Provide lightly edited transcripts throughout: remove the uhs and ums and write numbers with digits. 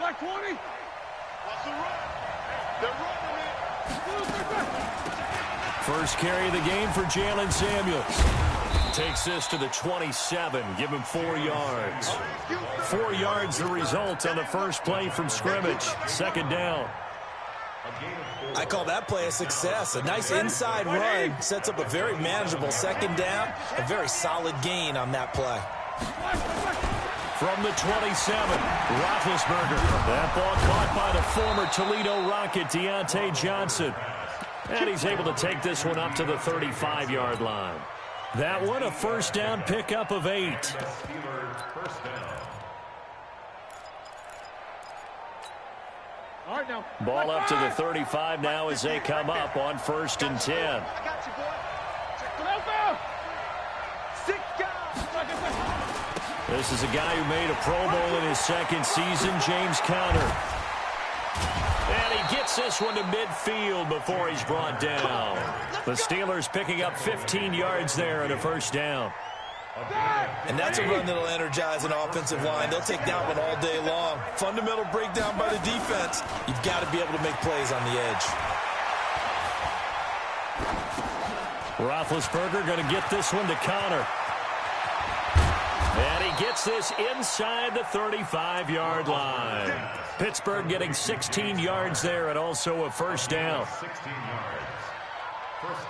back 20. First carry of the game for Jalen Samuels. Takes this to the 27. Give him 4 yards. 4 yards the result on the first play from scrimmage. Second down. I call that play a success. A nice inside run sets up a very manageable second down. A very solid gain on that play. From the 27, Roethlisberger. That ball caught by the former Toledo Rocket, Deontay Johnson. And he's able to take this one up to the 35-yard line. That one a first down pickup of 8. Ball up to the 35 now as they come up on 1st and 10. This is a guy who made a Pro Bowl in his second season, James Conner. And he gets this one to midfield before he's brought down. The Steelers picking up 15 yards there and a first down. And that's a run that'll energize an offensive line. They'll take that one all day long. Fundamental breakdown by the defense. You've got to be able to make plays on the edge. Roethlisberger going to get this one to Conner. And he gets this inside the 35-yard line. Pittsburgh getting 16 yards there and also a first down.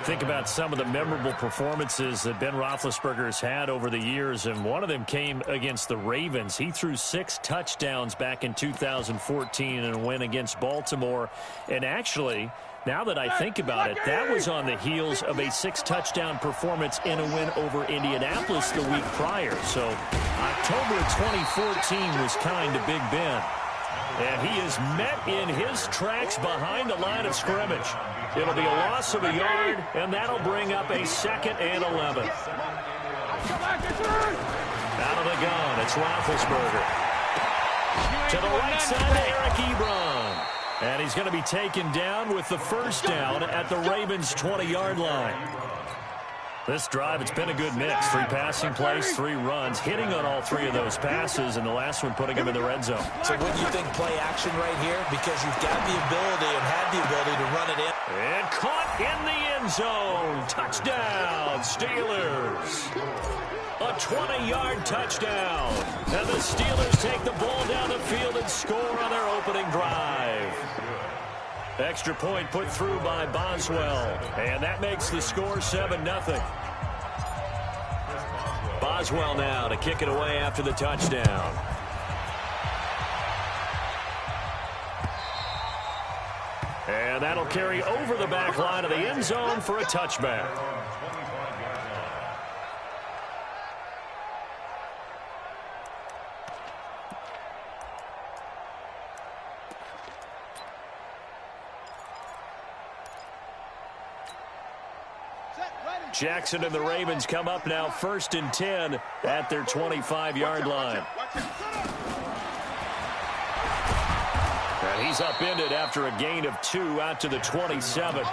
Think about some of the memorable performances that Ben Roethlisberger's had over the years, and one of them came against the Ravens. He threw 6 touchdowns back in 2014 in a win against Baltimore. And actually, now that I think about it, that was on the heels of a 6-touchdown performance in a win over Indianapolis the week prior. So October 2014 was kind to Big Ben. And he is met in his tracks behind the line of scrimmage. It'll be a loss of a yard, and that'll bring up a 2nd and 11. Out of the gun, it's Roethlisberger. To the right side to Eric Ebron. And he's going to be taken down with the first down at the Ravens' 20-yard line. This drive, it's been a good mix. 3 passing plays, 3 runs, hitting on all 3 of those passes, and the last one putting him in the red zone. So what do you think play action right here? Because you've got the ability and had the ability to run it in. And caught in the end zone. Touchdown, Steelers. A 20-yard touchdown. And the Steelers take the ball down the field and score on their opening drive. Extra point put through by Boswell. And that makes the score 7-0. Boswell now to kick it away after the touchdown. And that'll carry over the back line of the end zone for a touchback. Jackson and the Ravens come up now 1st and 10 at their 25-yard line. And he's upended after a gain of 2 out to the 27.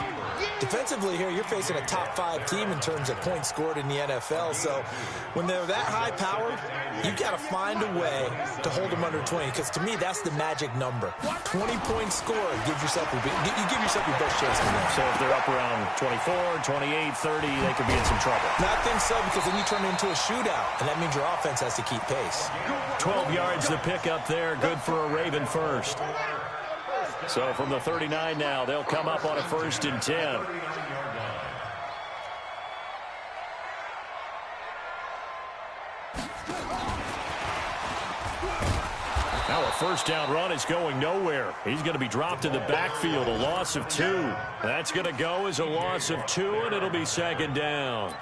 Defensively here, you're facing a top-5 team in terms of points scored in the NFL. So when they're that high-powered, you've got to find a way to hold them under 20. Because to me, that's the magic number. 20 points scored, you give yourself your best chance to win. So if they're up around 24, 28, 30, they could be in some trouble. No, I think so, because then you turn it into a shootout, and that means your offense has to keep pace. 12 yards to pick up there. Good for a Raven first. So from the 39 now, they'll come up on a 1st and 10. Now a first down run is going nowhere. He's going to be dropped in the backfield, a loss of 2. That's going to go as a loss of 2, and it'll be 2nd down.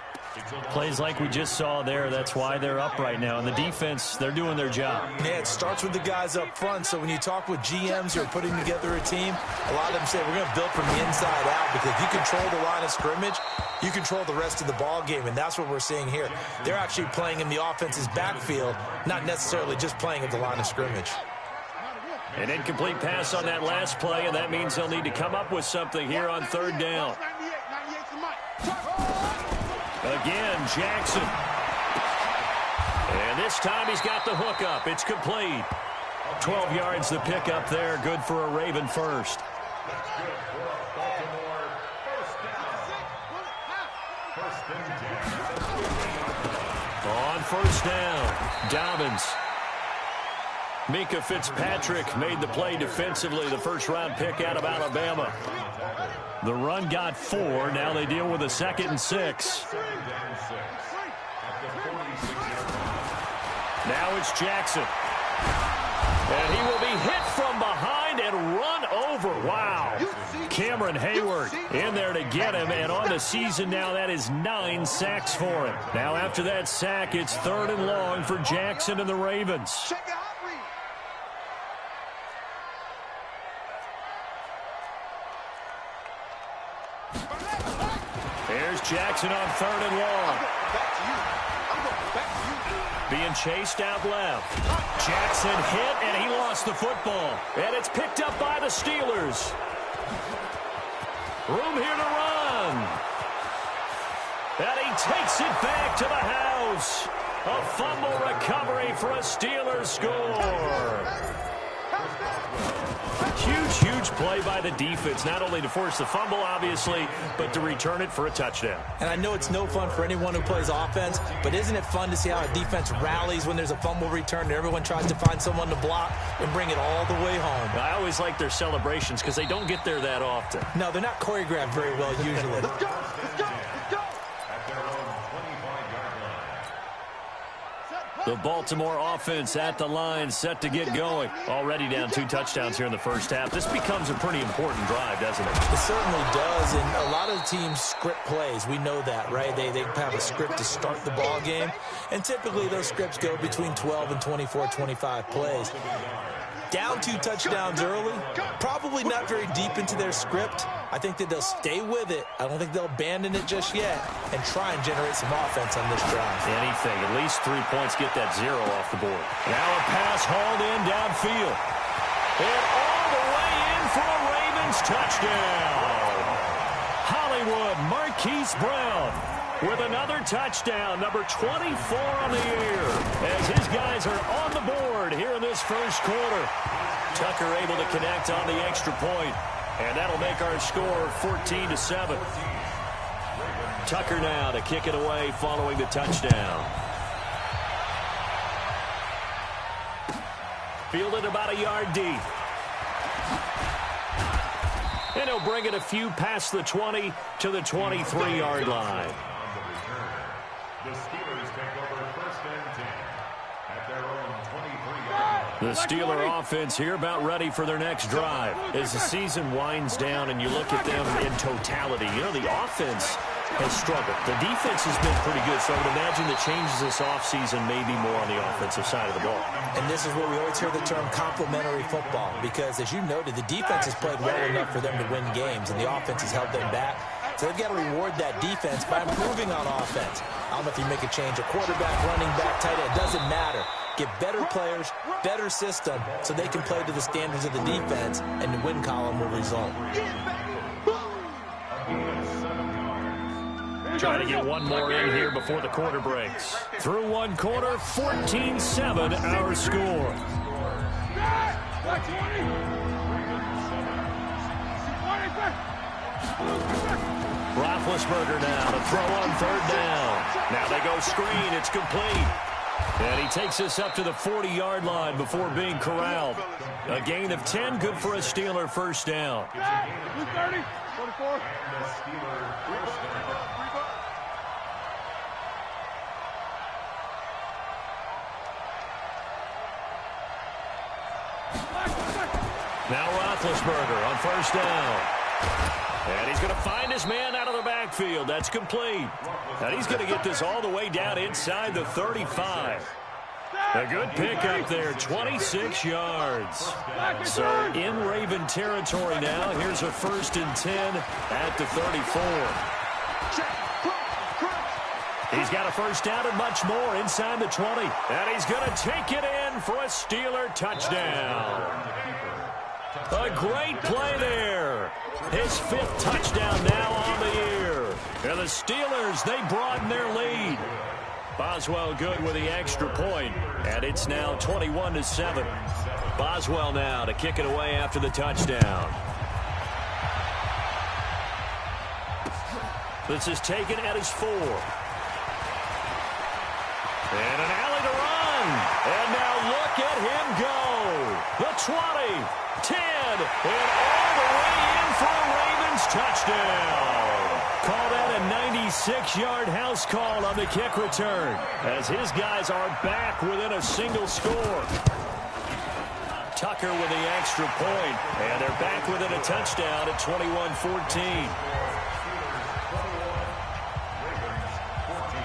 Plays like we just saw there, that's why they're up right now. And the defense, they're doing their job. Yeah, it starts with the guys up front. So when you talk with GMs who are putting together a team, a lot of them say we're going to build from the inside out, because if you control the line of scrimmage, you control the rest of the ball game, and that's what we're seeing here. They're actually playing in the offense's backfield, not necessarily just playing at the line of scrimmage. An incomplete pass on that last play, and that means they'll need to come up with something here on 3rd down. Again, Jackson. And this time he's got the hook up. It's complete. 12 yards the pick up there. Good for a Raven first. On first down, Dobbins. Mika Fitzpatrick made the play defensively, the first-round pick out of Alabama. The run got 4. Now they deal with a 2nd and 6. Now it's Jackson. And he will be hit from behind and run over. Wow. Cameron Hayward in there to get him. And on the season now, that is 9 sacks for him. Now after that sack, it's 3rd and long for Jackson and the Ravens. Here's Jackson on 3rd and long. Being chased out left. Jackson hit, and he lost the football. And it's picked up by the Steelers. Room here to run. And he takes it back to the house. A fumble recovery for a Steelers score. Huge play by the defense, not only to force the fumble, obviously, but to return it for a touchdown. And I know it's no fun for anyone who plays offense, but isn't it fun to see how a defense rallies when there's a fumble return and everyone tries to find someone to block and bring it all the way home? I always like their celebrations because they don't get there that often. No, they're not choreographed very well usually. Let's go! The Baltimore offense at the line, set to get going. Already down 2 touchdowns here in the first half. This becomes a pretty important drive, doesn't it? It certainly does, and a lot of teams script plays. We know that, right? They have a script to start the ball game, and typically those scripts go between 12 and 24, 25 plays. Down 2 touchdowns early, probably not very deep into their script. I think that they'll stay with it. I don't think they'll abandon it just yet and try and generate some offense on this drive. Anything, at least 3 points, get that 0 off the board. Now a pass hauled in downfield. And all the way in for a Ravens touchdown. Hollywood Marquise Brown with another touchdown, number 24 on the year, as his guys are on the board here in this first quarter. Tucker able to connect on the extra point, and that'll make our score 14-7. Tucker now to kick it away following the touchdown. Fielded about a yard deep. And he'll bring it a few past the 20 to the 23-yard line. The Steelers take over 1st and 10 at their own 23-yard line. The Steeler offense here about ready for their next drive. As the season winds down and you look at them in totality, you know, the offense has struggled. The defense has been pretty good, so I would imagine the changes this offseason may be more on the offensive side of the ball. And this is where we always hear the term complementary football, because as you noted, the defense has played well enough for them to win games, and the offense has held them back. So they've got to reward that defense by improving on offense. I don't know if you make a change, a quarterback, running back, tight end, it doesn't matter. Get better players, better system, so they can play to the standards of the defense, and the win column will result. Trying to get one more in here before the quarter breaks. Through one quarter, 14-7 our score. Roethlisberger now to throw on 3rd down. Now they go screen. It's complete. And he takes us up to the 40-yard line before being corralled. A gain of 10, good for a Steeler first down. 230, 24. The Steeler first down. Now Roethlisberger on 1st down. And he's going to find his man out of the backfield. That's complete. And he's going to get this all the way down inside the 35. A good pick up there, 26 yards. So in Raven territory now. Here's a 1st and 10 at the 34. He's got a first down and much more inside the 20. And he's going to take it in for a Steeler touchdown. A great play there. His 5th touchdown now on the year. And the Steelers, they broaden their lead. Boswell good with the extra point, and it's now 21-7. Boswell now to kick it away after the touchdown. This is taken at his 4. And an alley to run. And now look at him go. The 20, 10, and all the way in for a Ravens touchdown. Call that a 96-yard house call on the kick return, as his guys are back within a single score. Tucker with the extra point, and they're back within a touchdown at 21-14.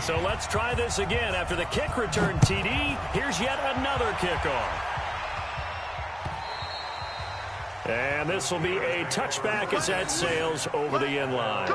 So let's try this again. After the kick return TD, here's yet another kickoff. And this will be a touchback as that sails over the end line.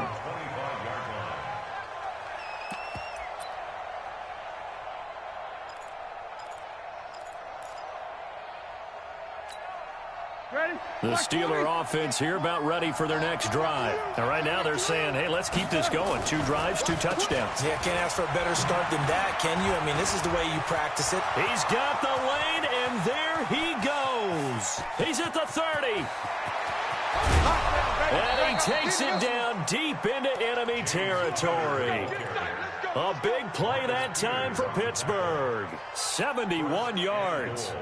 The Steeler offense here about ready for their next drive. And right now they're saying, hey, let's keep this going. 2 drives, 2 touchdowns. Yeah, can't ask for a better start than that, can you? I mean, this is the way you practice it. He's got the lane, and there he goes. He's at the 30. And he takes it down deep into enemy territory. A big play that time for Pittsburgh. 71 yards.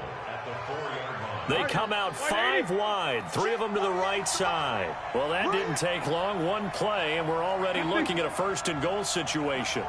They come out 5 wide, 3 of them to the right side. Well, that didn't take long. 1 play, and we're already looking at a 1st and goal situation.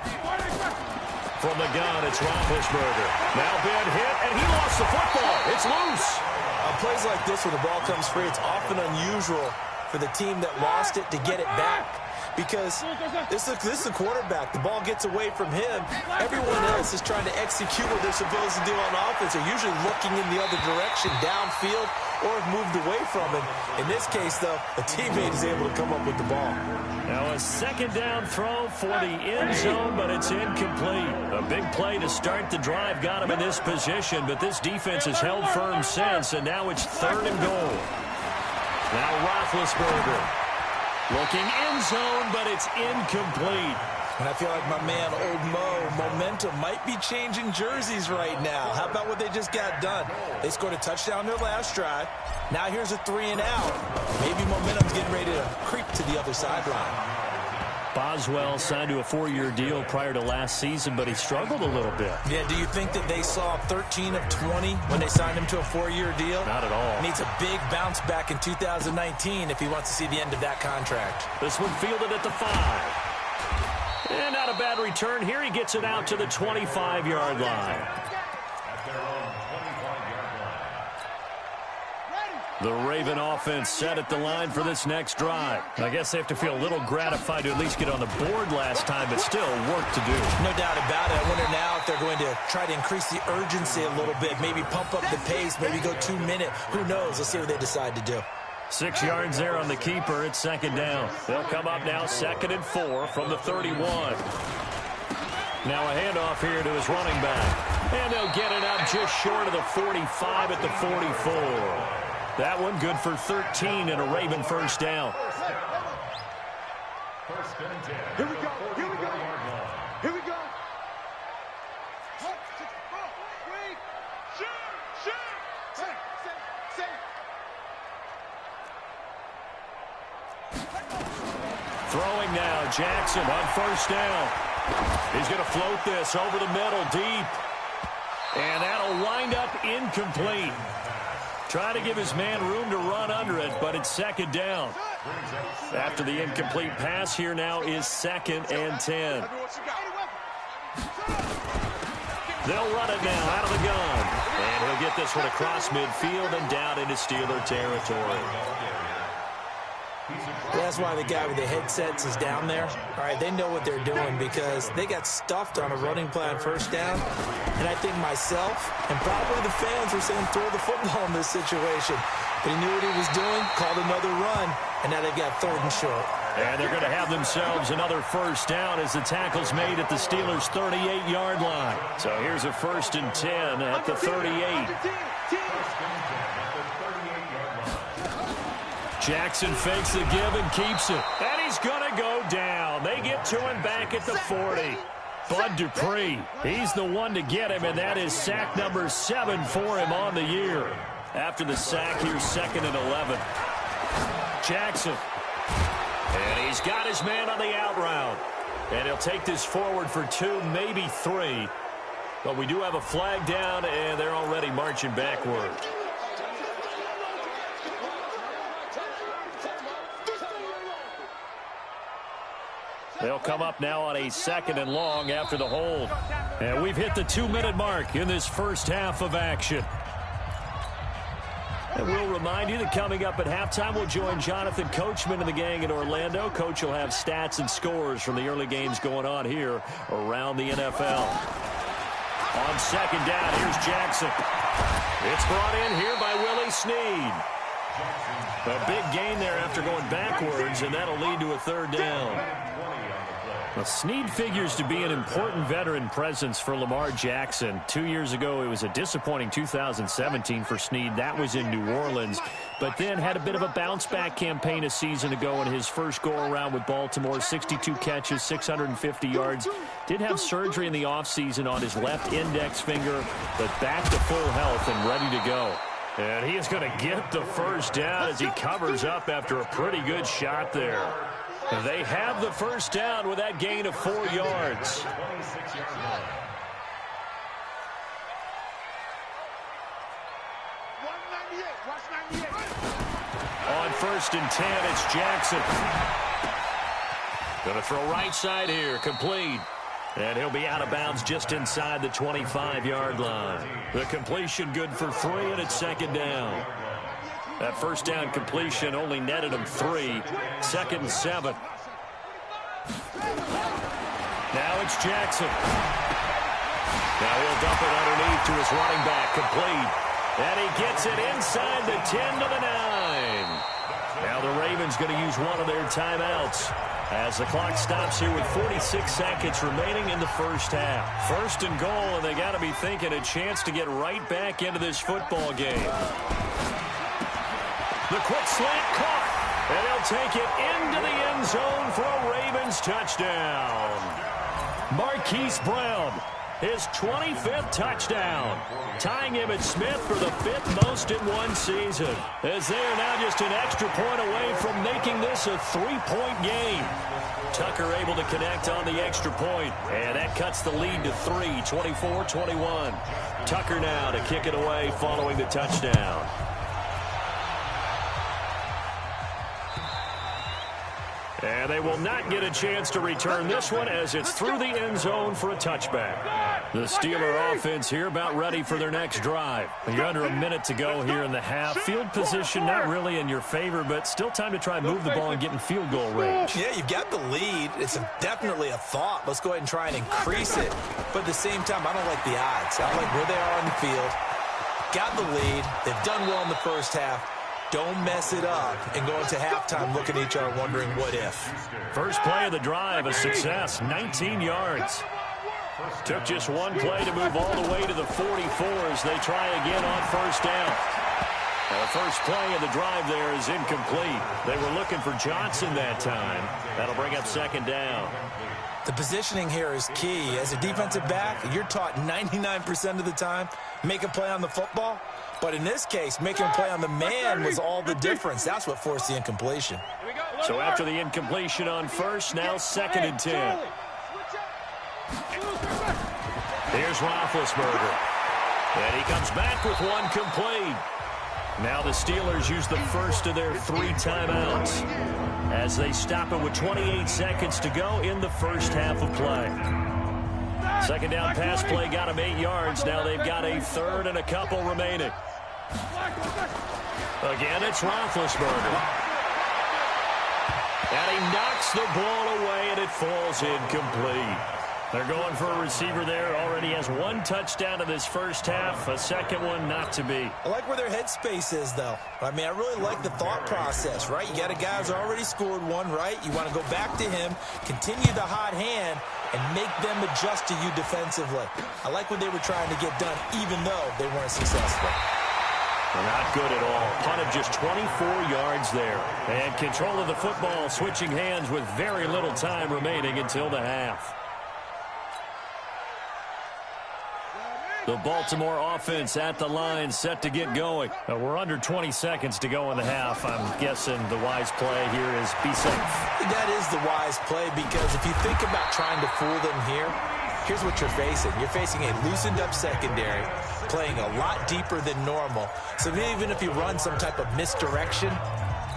From the gun, it's Roethlisberger. Now Ben hit, and he lost the football. It's loose. On plays like this, when the ball comes free, it's often unusual for the team that lost it to get it back. Because this is the quarterback. The ball gets away from him. Everyone else is trying to execute what they're supposed to do on offense. They're usually looking in the other direction, downfield, or have moved away from it. In this case, though, a teammate is able to come up with the ball. Now a 2nd down throw for the end zone, but it's incomplete. A big play to start the drive got him in this position, but this defense has held firm since, and now it's 3rd and goal. Now Roethlisberger. Looking end zone, but it's incomplete. And I feel like my man, Old Mo, momentum might be changing jerseys right now. How about what they just got done? They scored a touchdown their last drive. Now here's a 3 and out. Maybe momentum's getting ready to creep to the other sideline. Boswell signed to a 4-year deal prior to last season, but he struggled a little bit. Yeah, do you think that they saw 13 of 20 when they signed him to a 4-year deal? Not at all. Needs a big bounce back in 2019 if he wants to see the end of that contract. This one fielded at the 5. And not a bad return here. He gets it out to the 25-yard line. The Raven offense set at the line for this next drive. I guess they have to feel a little gratified to at least get on the board last time, but still work to do. No doubt about it. I wonder now if they're going to try to increase the urgency a little bit, maybe pump up the pace, maybe go 2-minute. Who knows? Let's see what they decide to do. 6 yards there on the keeper. It's 2nd down. They'll come up now 2nd and 4 from the 31. Now a handoff here to his running back. And they'll get it up just short of the 45 at the 44. That one good for 13 and a Raven 1st down. 1st and 10. Here we go. Here we go. Here we go. Wait. Shoot. Say. Throwing now, Jackson on 1st down. He's going to float this over the middle deep. And that'll wind up incomplete. Trying to give his man room to run under it, but it's 2nd down. After the incomplete pass, here now is 2nd and 10. They'll run it now out of the gun. And he'll get this one across midfield and down into Steeler territory. That's why the guy with the headsets is down there. All right, they know what they're doing because they got stuffed on a running play on 1st down. And I think myself and probably the fans were saying throw the football in this situation. But he knew what he was doing, called another run, and now they've got 3rd and short. And they're going to have themselves another 1st down as the tackle's made at the Steelers' 38-yard line. So here's a 1st and 10 at the 38. Jackson fakes the give and keeps it. And he's going to go down. They get to him back at the 40. Bud Dupree, he's the one to get him, and that is sack number 7 for him on the year. After the sack, here's 2nd and 11. Jackson. And he's got his man on the out route. And he'll take this forward for 2, maybe 3. But we do have a flag down, and they're already marching backward. They'll come up now on a 2nd and long after the hold. And we've hit the 2-minute mark in this first half of action. And we'll remind you that coming up at halftime, we'll join Jonathan Coachman and the gang in Orlando. Coach will have stats and scores from the early games going on here around the NFL. On 2nd down, here's Jackson. It's brought in here by Willie Snead. A big gain there after going backwards, and that'll lead to a 3rd down. Well, Snead figures to be an important veteran presence for Lamar Jackson. 2 years ago, it was a disappointing 2017 for Snead. That was in New Orleans. But then had a bit of a bounce-back campaign a season ago in his first go-around with Baltimore. 62 catches, 650 yards. Did have surgery in the offseason on his left index finger, but back to full health and ready to go. And he is going to get the 1st down as he covers up after a pretty good shot there. They have the 1st down with that gain of 4 yards. On 1st and 10, it's Jackson. Going to throw right side here, complete. And he'll be out of bounds just inside the 25-yard line. The completion good for 3, and it's 2nd down. That 1st down completion only netted him 3. 2nd and 7. Now it's Jackson. Now he'll dump it underneath to his running back, complete. And he gets it inside the 10 to the 9. Now the Ravens going to use one of their timeouts as the clock stops here with 46 seconds remaining in the first half. 1st and goal, and they got to be thinking a chance to get right back into this football game. The quick slant caught, and he'll take it into the end zone for a Ravens touchdown. Marquise Brown, his 25th touchdown, tying him and Smith for the 5th most in one season, as they are now just an extra point away from making this a 3-point game. Tucker able to connect on the extra point, and that cuts the lead to 3, 24-21. Tucker now to kick it away following the touchdown. And they will not get a chance to return this one as it's through the end zone for a touchback. The Steeler offense here about ready for their next drive. You're under a minute to go here in the half. Field position not really in your favor, but still time to try and move the ball and get in field goal range. Yeah, you've got the lead. It's definitely a thought. Let's go ahead and try and increase it. But at the same time, I don't like the odds. I don't like where they are on the field. Got the lead. They've done well in the first half. Don't mess it up and go into halftime looking at each other wondering what if. First play of the drive, a success, 19 yards. Took just one play to move all the way to the 44 as they try again on 1st down. The first play of the drive there is incomplete. They were looking for Johnson that time. That'll bring up 2nd down. The positioning here is key. As a defensive back, you're taught 99% of the time, make a play on the football. But in this case, making a play on the man was all the difference. That's what forced the incompletion. So after the incompletion on 1st, now 2nd and 10. Here's Roethlisberger. And he comes back with one complete. Now the Steelers use the first of their 3 timeouts as they stop it with 28 seconds to go in the first half of play. 2nd down pass play got him 8 yards. Now they've got a 3rd and a couple remaining. Again, it's Roethlisberger. And he knocks the ball away, and it falls incomplete. They're going for a receiver there. Already has 1 touchdown in this first half. A second one not to be. I like where their headspace is, though. I mean, I really like the thought process, right? You got a guy who's already scored 1, right? You want to go back to him, continue the hot hand, and make them adjust to you defensively. I like what they were trying to get done, even though they weren't successful. Not good at all. Punt of just 24 yards there. And control of the football, switching hands with very little time remaining until the half. The Baltimore offense at the line, set to get going. We're under 20 seconds to go in the half. I'm guessing the wise play here is be safe. That is the wise play, because if you think about trying to fool them here, here's what you're facing. You're facing a loosened up secondary, playing a lot deeper than normal. So even if you run some type of misdirection,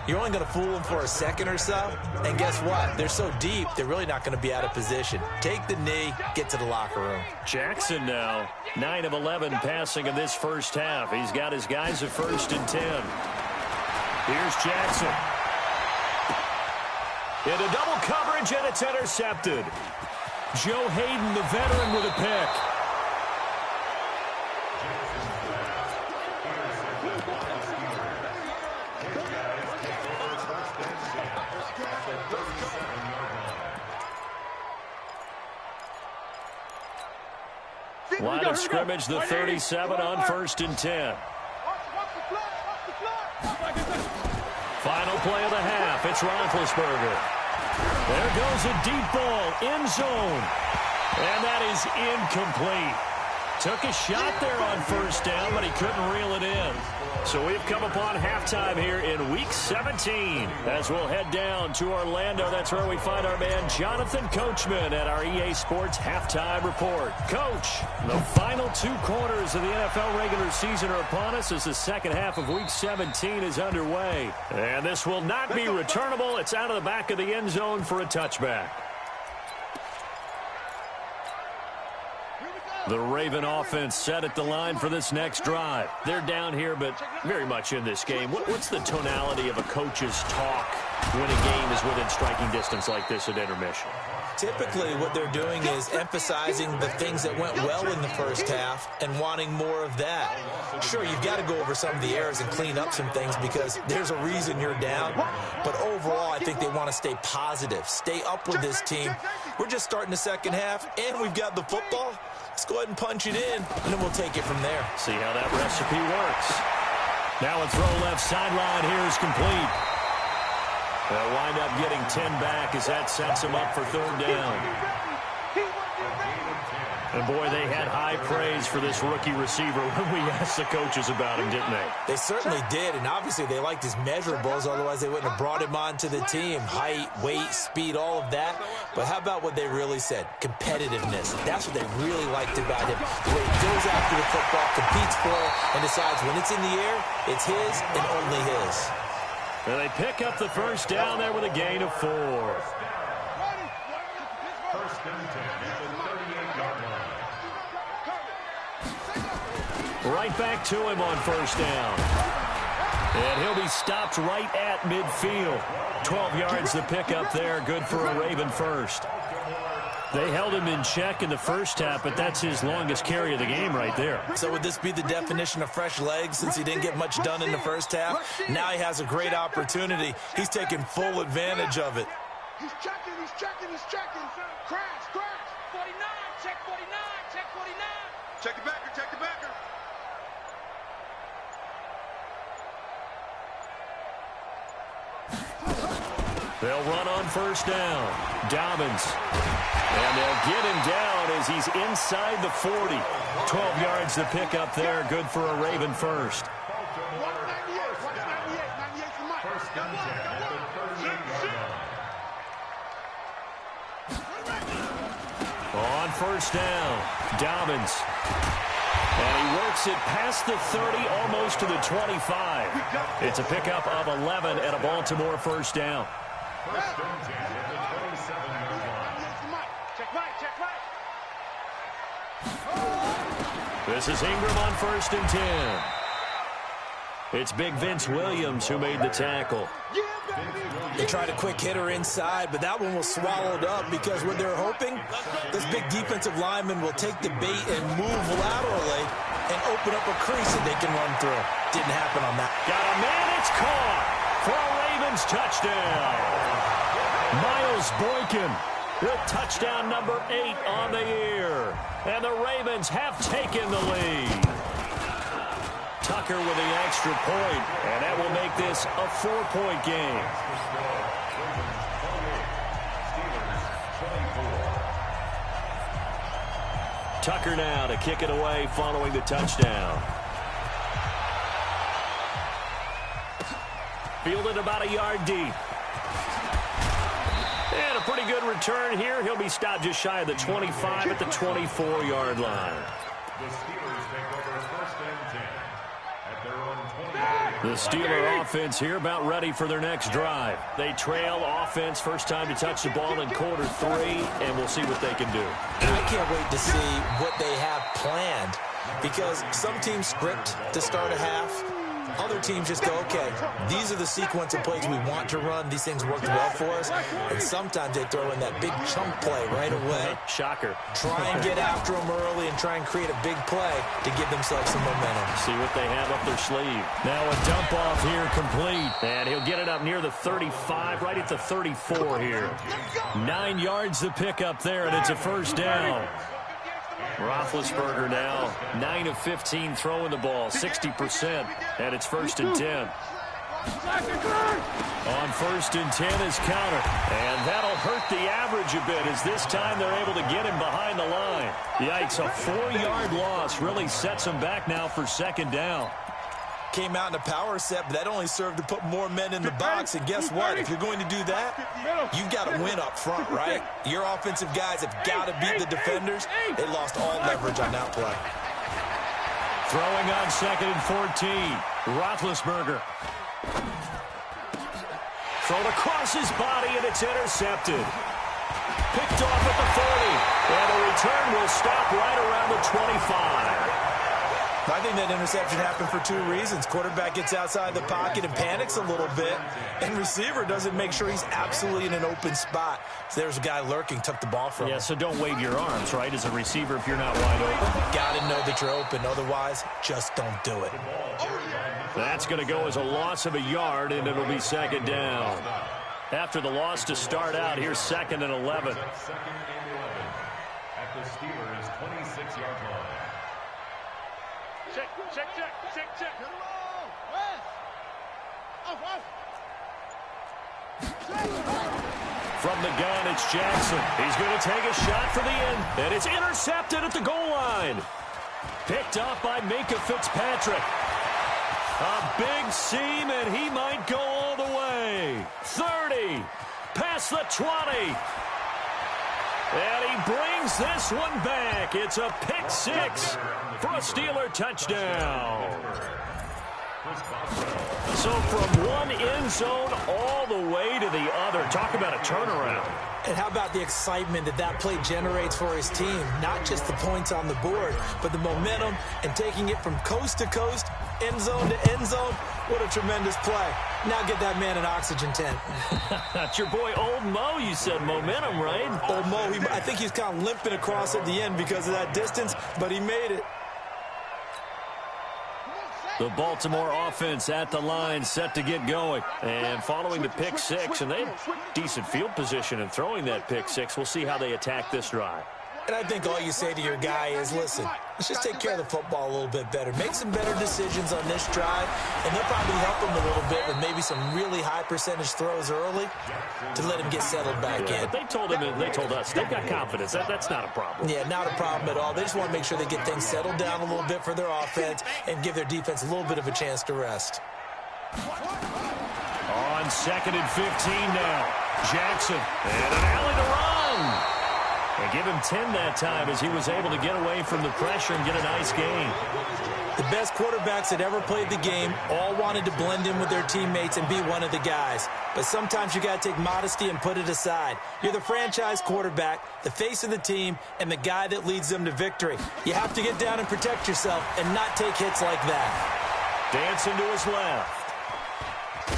you're only going to fool them for a second or so. And guess what? They're so deep, they're really not going to be out of position. Take the knee, get to the locker room. Jackson now, 9 of 11 passing in this first half. He's got his guys at 1st and 10. Here's Jackson. Into double coverage, and it's intercepted. Joe Hayden, the veteran, with a pick. Line of scrimmage, the 37 on 1st and 10. Final play of the half. It's Roethlisberger. There goes a deep ball, end zone. And that is incomplete. Took a shot there on 1st down, but he couldn't reel it in. So we've come upon halftime here in Week 17. As we'll head down to Orlando, that's where we find our man Jonathan Coachman at our EA Sports Halftime Report. Coach, the final 2 quarters of the NFL regular season are upon us as the second half of Week 17 is underway. And this will not be returnable. It's out of the back of the end zone for a touchback. The Raven offense set at the line for this next drive. They're down here, but very much in this game. What's the tonality of a coach's talk when a game is within striking distance like this at intermission? Typically, what they're doing is emphasizing the things that went well in the first half and wanting more of that. Sure, you've got to go over some of the errors and clean up some things because there's a reason you're down. But overall, I think they want to stay positive, stay up with this team. We're just starting the second half, and we've got the football. Let's go ahead and punch it in, and then we'll take it from there. See how that recipe works. Now a throw left sideline here is complete. They'll wind up getting 10 back as that sets them up for 3rd down. And, boy, they had high praise for this rookie receiver when we asked the coaches about him, didn't they? They certainly did, and obviously they liked his measurables. Otherwise, they wouldn't have brought him onto the team. Height, weight, speed, all of that. But how about what they really said? Competitiveness. That's what they really liked about him. The way he goes after the football, competes for it, and decides when it's in the air, it's his and only his. And they pick up the 1st down there with a gain of 4. 1st and 10 at the 38-yard line. Right back to him on 1st down. And he'll be stopped right at midfield. 12 yards to pick up there. Good for a Raven first. They held him in check in the first half, but that's his longest carry of the game right there. So would this be the definition of fresh legs since he didn't get much done in the first half? Now he has a great opportunity. He's taking full advantage of it. He's checking, he's checking, he's checking. Crash, crash. 49, check 49, check 49. Check the backer, check the backer. They'll run on 1st down. Dobbins. And they'll get him down as he's inside the 40. 12 yards to pick up there. Good for a Raven first. 98 for Mike. 1st and 10 at the 38-yard line. On 1st down, Dobbins. And he works it past the 30, almost to the 25. It's a pickup of 11 at a Baltimore 1st down. 1st and 10 at the 27-yard line. Check right, check right. This is Ingram on 1st and 10. It's big Vince Williams who made the tackle. They tried a quick hitter inside, but that one was swallowed up because what they're hoping, this big defensive lineman will take the bait and move laterally and open up a crease that they can run through. Didn't happen on that. Got a man, it's caught for a Ravens touchdown. Miles Boykin with touchdown number 8 on the year. And the Ravens have taken the lead. Tucker with the extra point, and that will make this a 4-point game. Tucker now to kick it away following the touchdown. Fielded about a yard deep. And a pretty good return here. He'll be stopped just shy of the 25 at the 24-yard line. The Steelers take over first and 10 at their own 20. The Steeler offense here about ready for their next drive. They trail offense, first time to touch the ball in quarter 3, and we'll see what they can do. I can't wait to see what they have planned, because some teams script to start a half. Other teams just go, okay, these are the sequence of plays we want to run. These things worked well for us. And sometimes they throw in that big chunk play right away. Shocker. Try and get after them early and try and create a big play to give themselves some momentum. See what they have up their sleeve. Now a dump off here complete. And he'll get it up near the 35, right at the 34 here. 9 yards to pick up there, and it's a first down. Roethlisberger now 9 of 15 throwing the ball, 60%, and it's first and 10. On first and 10 is counter, and that'll hurt the average a bit as this time they're able to get him behind the line. Yikes, a 4-yard loss really sets him back now for second down. Came out in a power set, but that only served to put more men in the box. And guess what? If you're going to do that, you've got to win up front, right? Your offensive guys have got to beat the defenders. They lost all leverage on that play. Throwing on second and 14. Roethlisberger. Thrown across his body, and it's intercepted. Picked off at the 40. And the return will stop right around the 25. I think that interception happened for 2 reasons. Quarterback gets outside the pocket and panics a little bit, and receiver doesn't make sure he's absolutely in an open spot. So there's a guy lurking, took the ball from him. Yeah, so don't wave your arms, right, as a receiver if you're not wide open. Got to know that you're open. Otherwise, just don't do it. That's going to go as a loss of a yard, and it'll be second down. After the loss to start out, here's second and 11. Second and 11 at the Steelers' 26-yard line. Check. From the gun, it's Jackson. He's going to take a shot for the end, and it's intercepted at the goal line. Picked up by Minka Fitzpatrick. A big seam, and he might go all the way. 30, past the 20. And he brings this one back. It's a pick 6 for a Steeler touchdown. So from one end zone all the way to the other. Talk about a turnaround. And how about the excitement that play generates for his team? Not just the points on the board, but the momentum and taking it from coast to coast, end zone to end zone. What a tremendous play. Now get that man an oxygen tent. That's your boy Old Mo. You said momentum, right? Old Mo, I think he's kind of limping across at the end because of that distance, but he made it. The Baltimore offense at the line, set to get going. And following the pick 6, and they have decent field position in throwing that pick 6. We'll see how they attack this drive. And I think all you say to your guy is, listen, let's just take care of the football a little bit better. Make some better decisions on this drive, and they'll probably help him a little bit with maybe some really high percentage throws early to let him get settled back in. But they told us, they've got confidence. That's not a problem. Yeah, not a problem at all. They just want to make sure they get things settled down a little bit for their offense and give their defense a little bit of a chance to rest. On second and 15 now. Jackson, and an alley to run. And give him 10 that time as he was able to get away from the pressure and get a nice gain. The best quarterbacks that ever played the game all wanted to blend in with their teammates and be one of the guys. But sometimes you got to take modesty and put it aside. You're the franchise quarterback, the face of the team, and the guy that leads them to victory. You have to get down and protect yourself and not take hits like that. Dancing to his left.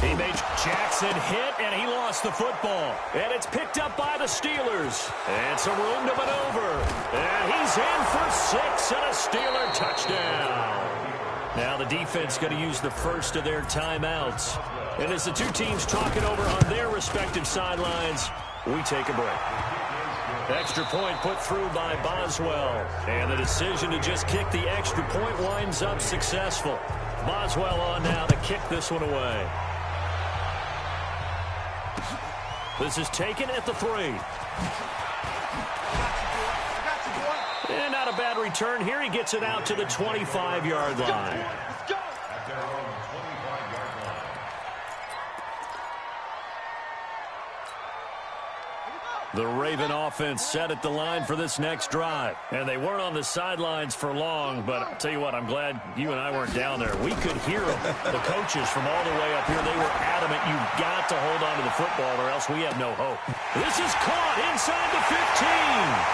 He made Jackson hit, and he lost the football. And it's picked up by the Steelers. And some room to maneuver. And he's in for 6 and a Steeler touchdown. Now the defense going to use the first of their timeouts. And as the two teams talk it over on their respective sidelines, we take a break. Extra point put through by Boswell. And the decision to just kick the extra point winds up successful. Boswell on now to kick this one away. This is taken at the 3. And not a bad return here. He gets it out to the 25-yard line. Let's go. At their own 25-yard line. The Raven offense set at the line for this next drive. And they weren't on the sidelines for long, but I'll tell you what, I'm glad you and I weren't down there. We could hear them. The coaches from all the way up here, they were adamant, you've got to hold on to the football or else we have no hope. This is caught inside the 15.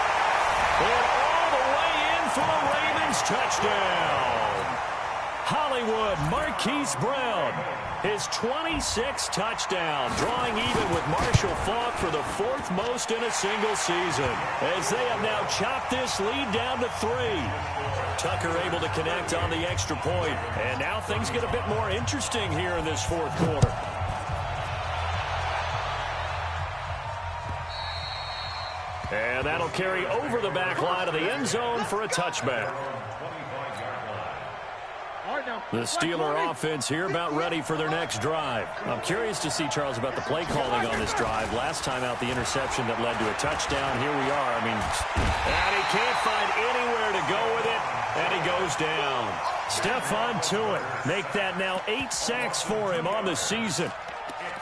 And all the way in for a Ravens touchdown. Hollywood Marquise Brown, his 26th touchdown, drawing even with Marshall Faulk for the 4th most in a single season, as they have now chopped this lead down to 3. Tucker able to connect on the extra point, and now things get a bit more interesting here in this 4th quarter. And that'll carry over the back line of the end zone for a touchback. The Steeler offense here about ready for their next drive. I'm curious to see, Charles, about the play calling on this drive. Last time out, the interception that led to a touchdown. Here we are. I mean, and he can't find anywhere to go with it, and he goes down. Stephon Tuitt make that now 8 sacks for him on the season.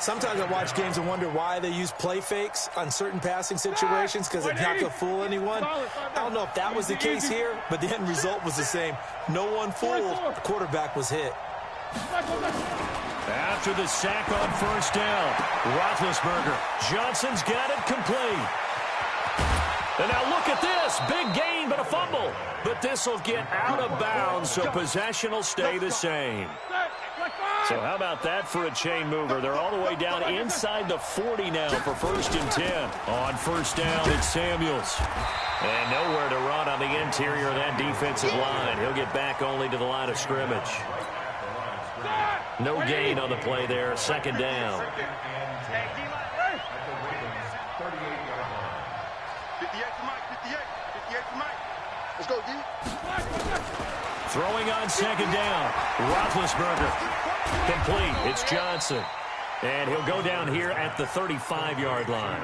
Sometimes I watch games and wonder why they use play fakes on certain passing situations because it's not going to fool anyone. I don't know if that was the case here, but the end result was the same. No one fooled. The quarterback was hit. After the sack on first down, Roethlisberger. Johnson's got it complete. And now look at this. Big gain, but a fumble. But this will get out of bounds, so possession will stay the same. So how about that for a chain mover? They're all the way down inside the 40 now for 1st and 10. On first down, it's Samuels. And nowhere to run on the interior of that defensive line. He'll get back only to the line of scrimmage. No gain on the play there. 2nd down. 58 for Mike, 58 for Mike. Let's go, D. Throwing on 2nd down. Roethlisberger. Complete. It's Johnson. And he'll go down here at the 35-yard line.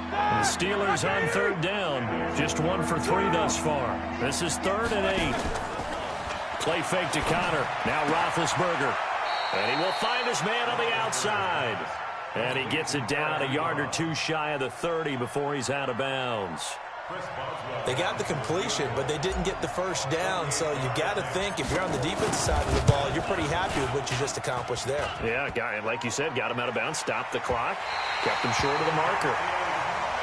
The Steelers on 3rd down. Just 1 for 3 thus far. This is 3rd and 8. Play fake to Connor. Now Roethlisberger. And he will find his man on the outside. And he gets it down a yard or 2 shy of the 30 before he's out of bounds. They got the completion, but they didn't get the first down, so you got to think if you're on the defensive side of the ball, you're pretty happy with what you just accomplished there. Yeah, like you said, got him out of bounds, stopped the clock, kept him short of the marker.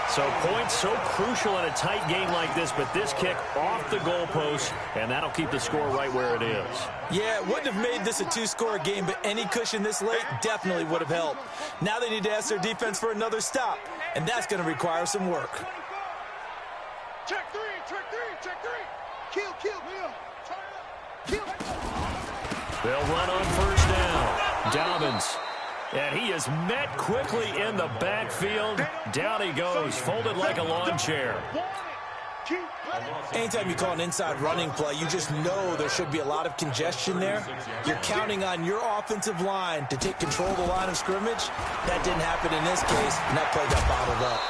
So points so crucial in a tight game like this, but this kick off the goalpost, and that'll keep the score right where it is. Yeah, it wouldn't have made this a 2-score game, but any cushion this late definitely would have helped. Now they need to ask their defense for another stop, and that's going to require some work. Check 3, check 3, check 3. Kill, Will. Kill. They'll run on first down. Dobbins. And he is met quickly in the backfield. Down he goes, folded like a lawn chair. Anytime you call an inside running play, you just know there should be a lot of congestion there. You're counting on your offensive line to take control of the line of scrimmage. That didn't happen in this case, and that play got bottled up.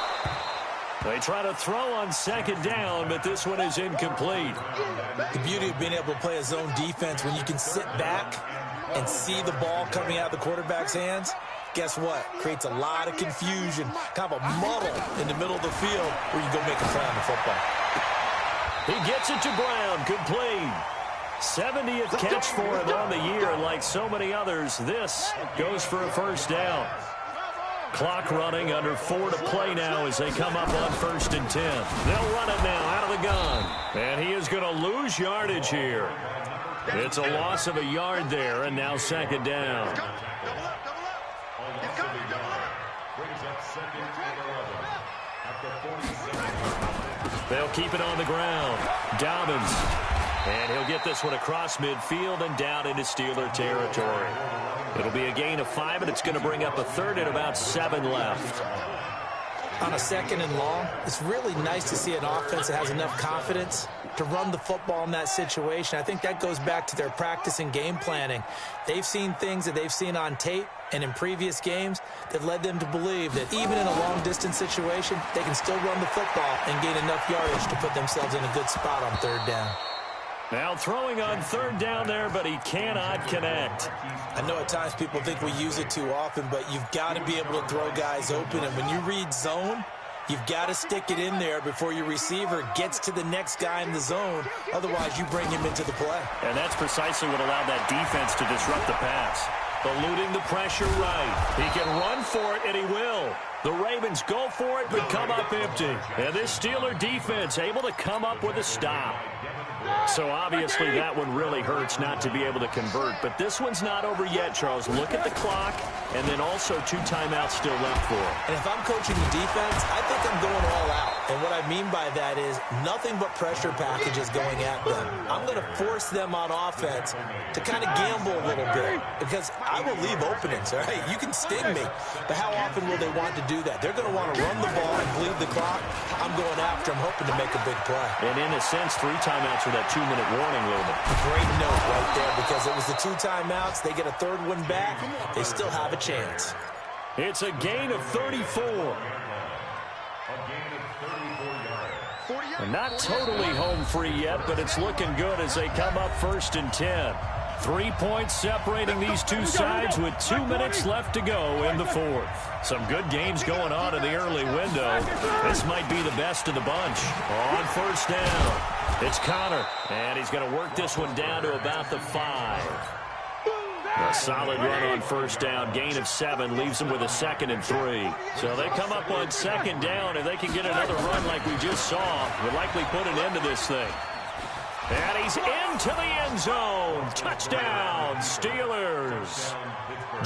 They try to throw on 2nd down, but this one is incomplete. The beauty of being able to play a zone defense when you can sit back and see the ball coming out of the quarterback's hands, guess what? Creates a lot of confusion, kind of a muddle in the middle of the field where you go make a play on the football. He gets it to Brown, complete. 70th catch for him on the year, and like so many others, this goes for a first down. Clock running, under 4 to play now as they come up on 1st and 10. They'll run it now out of the gun. And he is going to lose yardage here. It's a loss of a yard there, and now 2nd down. They'll keep it on the ground. Dobbins. And he'll get this one across midfield and down into Steeler territory. It'll be a gain of 5, and it's going to bring up a 3rd and about 7 left. on a 2nd and long, it's really nice to see an offense that has enough confidence to run the football in that situation. I think that goes back to their practice and game planning. They've seen things that they've seen on tape and in previous games that led them to believe that even in a long-distance situation, they can still run the football and gain enough yardage to put themselves in a good spot on 3rd down. Now throwing on 3rd down there, but he cannot connect. I know at times people think we use it too often, but you've got to be able to throw guys open. And when you read zone, you've got to stick it in there before your receiver gets to the next guy in the zone. Otherwise, you bring him into the play. And that's precisely what allowed that defense to disrupt the pass. Eluding the pressure right. He can run for it, and he will. The Ravens go for it, but come up empty. And this Steeler defense able to come up with a stop. So obviously that one really hurts not to be able to convert. But this one's not over yet, Charles. Look at the clock, and then also 2 timeouts still left for him. And if I'm coaching the defense, I think I'm going all out. And what I mean by that is nothing but pressure packages going at them. I'm going to force them on offense to kind of gamble a little bit because I will leave openings, all right? You can sting me, but how often will they want to do that? They're going to want to run the ball and bleed the clock. I'm going after them, hoping to make a big play. And in a sense, 3 timeouts with that 2-minute warning limit. Great note right there because it was the 2 timeouts. They get a 3rd one back. They still have a chance. It's a gain of 34. And not totally home free yet, but it's looking good as they come up 1st and 10. 3 points separating these two sides with 2 minutes left to go in the 4th. Some good games going on in the early window. This might be the best of the bunch. On 1st down, it's Connor, and he's going to work this one down to about the 5. A solid run on 1st down. Gain of 7 leaves them with a 2nd and 3. So they come up on 2nd down, and they can get another run like we just saw. Would likely put an end to this thing. And he's into the end zone. Touchdown, Steelers.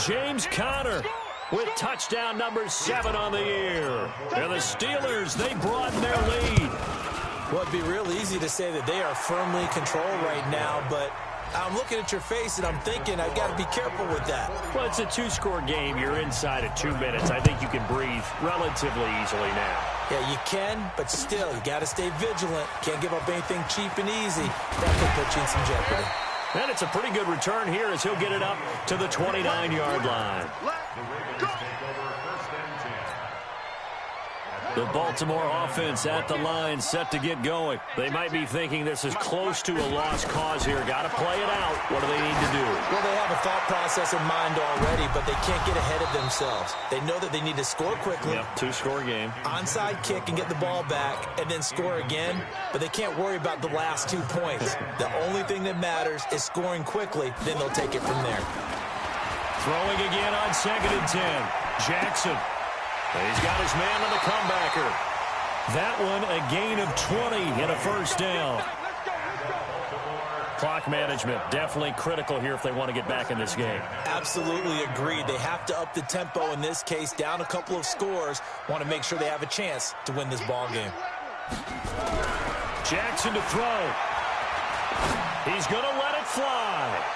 James Conner with touchdown number 7 on the year. And the Steelers, they broaden their lead. Well, it'd be real easy to say that they are firmly in control right now, but I'm looking at your face and I'm thinking I've got to be careful with that. Well, it's a 2-score game. You're inside at 2 minutes. I think you can breathe relatively easily now. Yeah, you can, but still, you got to stay vigilant. Can't give up anything cheap and easy. That could put you in some jeopardy. And it's a pretty good return here as he'll get it up to the 29-yard line. The Baltimore offense at the line, set to get going. They might be thinking this is close to a lost cause here. Got to play it out. What do they need to do? Well, they have a thought process in mind already, but they can't get ahead of themselves. They know that they need to score quickly. Yep, 2-score game. Onside kick and get the ball back and then score again, but they can't worry about the last 2 points. The only thing that matters is scoring quickly, then they'll take it from there. Throwing again on 2nd and 10. Jackson. He's got his man on the comebacker. That one a gain of 20 and a 1st down. Clock management definitely critical here if they want to get back in this game. Absolutely agreed. They have to up the tempo in this case, down a couple of scores. Want to make sure they have a chance to win this ball game. Jackson to throw. He's going to let it fly.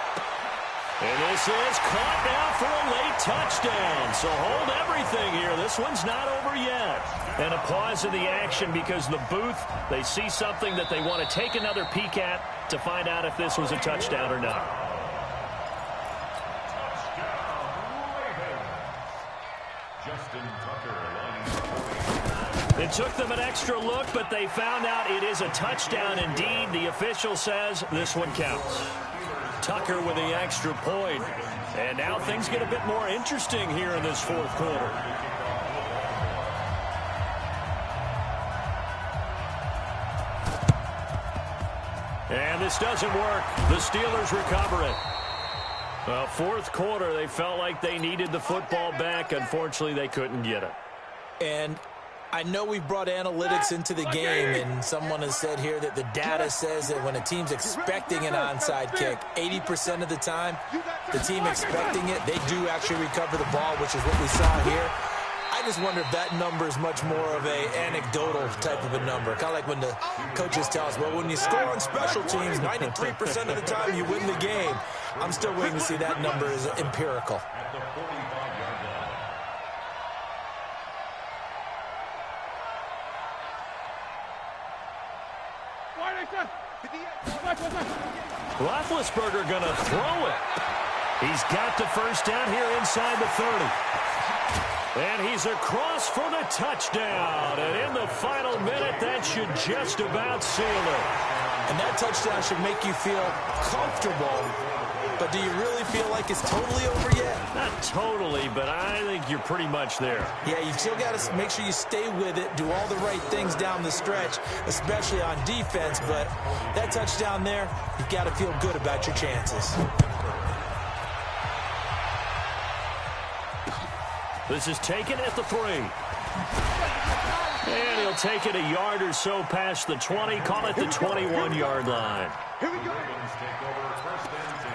And this is caught now for a late touchdown. So hold everything here. This one's not over yet. And a pause in the action because the booth, they see something that they want to take another peek at to find out if this was a touchdown or not. It took them an extra look, but they found out it is a touchdown indeed. The official says this one counts. Tucker with the extra point. And now things get a bit more interesting here in this 4th quarter. And this doesn't work. The Steelers recover it. Well, 4th quarter, they felt like they needed the football back. Unfortunately, they couldn't get it. And I know we've brought analytics into the game, and someone has said here that the data says that when a team's expecting an onside kick, 80% of the time, the team expecting it, they do actually recover the ball, which is what we saw here. I just wonder if that number is much more of an anecdotal type of a number. Kind of like when the coaches tell us, well, when you score on special teams, 93% of the time you win the game. I'm still waiting to see that number is empirical. Roethlisberger going to throw it. He's got the first down here inside the 30. And he's across for the touchdown. And in the final minute, that should just about seal it. And that touchdown should make you feel comfortable. But do you really feel like it's totally over yet? Not totally, but I think you're pretty much there. Yeah, you've still got to make sure you stay with it, do all the right things down the stretch, especially on defense. But that touchdown there, you've got to feel good about your chances. This is taken at the 3. And he'll take it a yard or so past the 20, call it the 21-yard line. Here we go. Ravens take over first and 10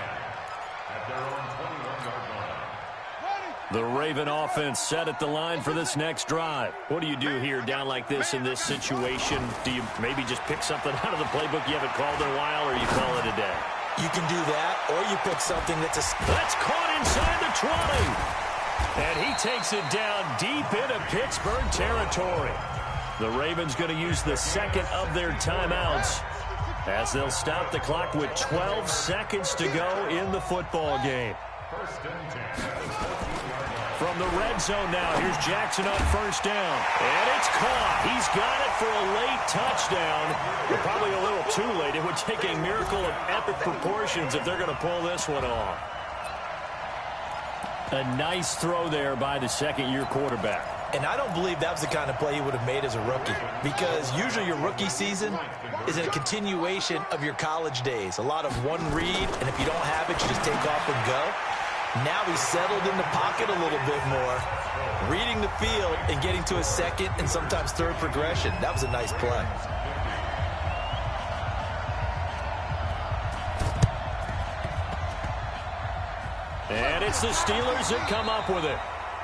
at their own 21-yard line. The Raven offense set at the line for this next drive. What do you do here down like this in this situation? Do you maybe just pick something out of the playbook you haven't called in a while, or you call it a day? You can do that, or you pick something that's caught inside the 20. And he takes it down deep into Pittsburgh territory. The Ravens going to use the second of their timeouts as they'll stop the clock with 12 seconds to go in the football game. First and 10 at the 14-yard line. From the red zone now, here's Jackson on first down. And it's caught. He's got it for a late touchdown. But probably a little too late. It would take a miracle of epic proportions if they're going to pull this one off. A nice throw there by the second-year quarterback. And I don't believe that was the kind of play he would have made as a rookie, because usually your rookie season is a continuation of your college days. A lot of one read, and if you don't have it, you just take off and go. Now he's settled in the pocket a little bit more, reading the field and getting to a second and sometimes third progression. That was a nice play. And it's the Steelers that come up with it.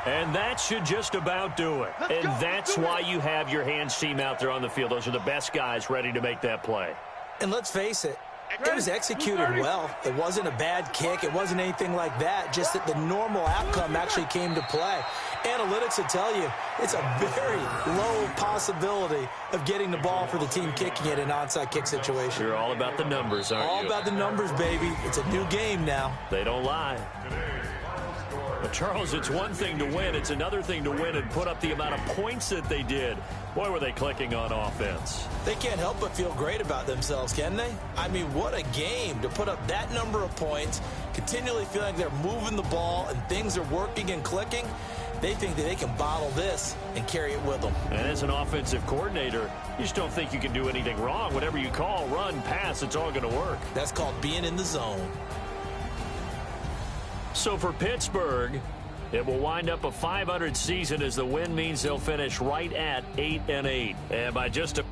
And that should just about do it. And that's why you have your hands team out there on the field. Those are the best guys ready to make that play. And let's face it, it was executed well. It wasn't a bad kick. It wasn't anything like that. Just that the normal outcome actually came to play. Analytics will tell you it's a very low possibility of getting the ball for the team kicking it in an onside kick situation. You're all about the numbers, aren't you? All about the numbers, baby. It's a new game now. They don't lie. But Charles, it's one thing to win. It's another thing to win and put up the amount of points that they did. Boy, were they clicking on offense. They can't help but feel great about themselves, can they? I mean, what a game to put up that number of points, continually feel like they're moving the ball and things are working and clicking. They think that they can bottle this and carry it with them. And as an offensive coordinator, you just don't think you can do anything wrong. Whatever you call, run, pass, it's all going to work. That's called being in the zone. So for Pittsburgh, it will wind up a .500 season as the win means they'll finish right at 8-8. And by just a